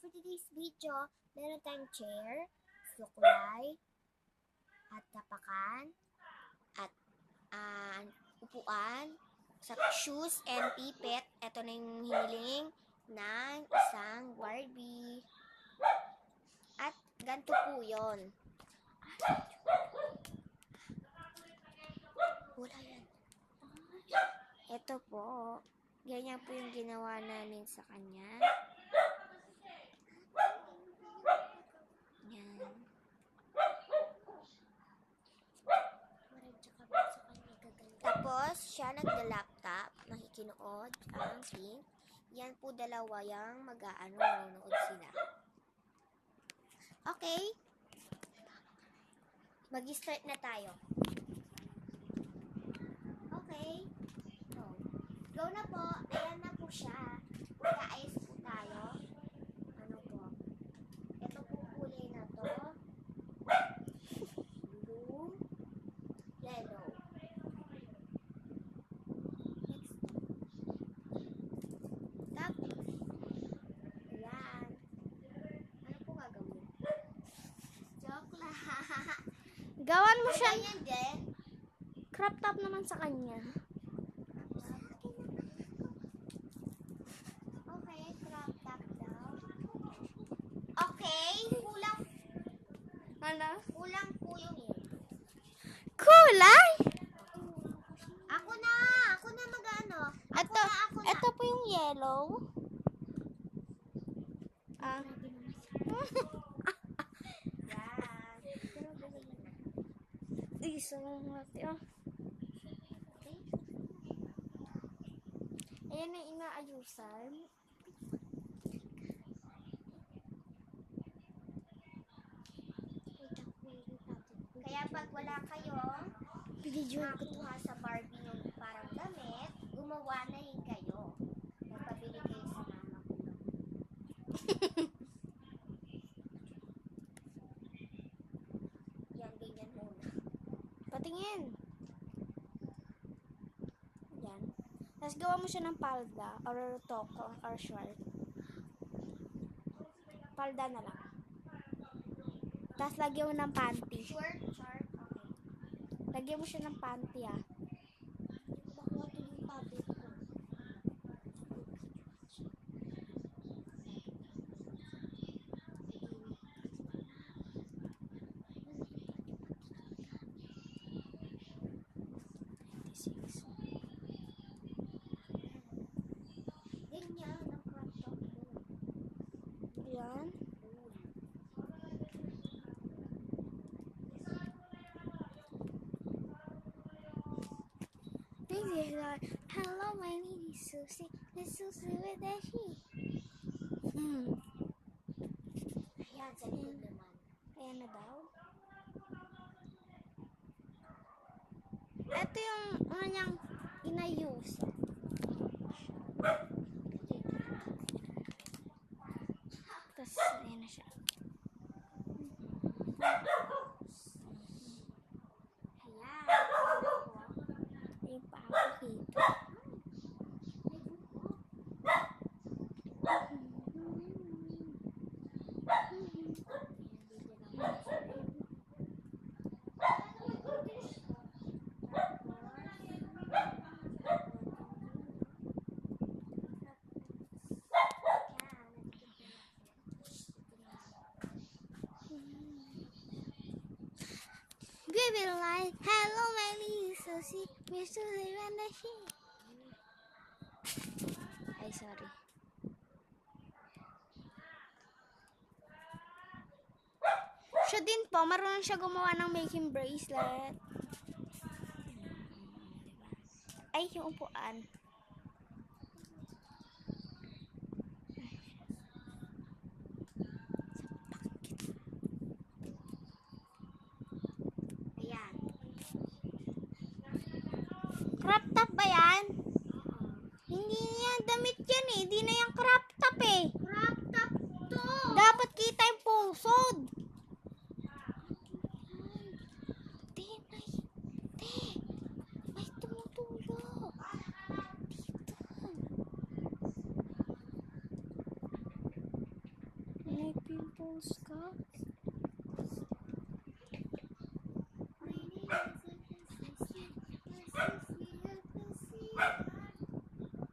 for today's video, meron tayong chair, suklay, at tapakan, at upuan, sa shoes and pipet. Ito na yung hiniling ng isang Barbie. At ganito po yun. Wala yan. Ito po. Ganyan po yung ginawa namin sa kanya. Yan. Tapos, siya nagda-laptop, nakikinood ang pink. Yan po dalawa yung manonood sila. Okay. Mag-start na tayo. Okay. Go na po. Ayan na po siya. Mag-aayos po tayo. Ano po? Ito po kulay na to. Blue. Yellow. Next. Tapos. Ayan. Ano po gagawin? Joke lang. Gawan mo siya. Ayan din. Crop top naman sa kanya. Ano? Kulang po yung Kulay? Ako na mag-ano. Ito po yung yellow. Yan. Isa lang natin. Ayan na inaayusan. Kaya pag wala kayong nakuha sa Barbie yung parang damit, gumawa na rin kayo. Nagpabili kayo sa mama ko. Yan, ganyan muna. Patingin. Yan. Tapos gawa mo siya ng palda or toko or short. Palda na lang. Tapos lagyan mo ng panty. Short, okay. Lagyan mo siya ng panty Bakla ito yung tablet ko. Ganyan, ang crop top mo. Yan. Hello, my name is Susie. Let's Susie with the she. Ayan, sa likod naman. Ayan na daw. Ito yung niyang inayusa. Tapos, ayan na siya. Ayan. Yung pakakita. We will like, hello, my little Susie. We're Susie and the she. Ay, sorry. Siya din po, marunong siya gumawa ng making bracelet. Ay, yung upuan. Ayan. Crop top ba yan? Hindi yan, damit yan eh. Hindi na yung crop top eh. Crop top to! Dapat kita yung pusod. May tumutulo. pimples ka?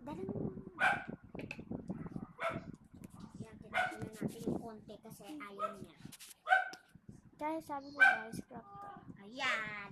Dala mo. Yan, tinapon na natin yung konti kasi ayaw niya. Dahil sabi ko guys, crop top. Ayan.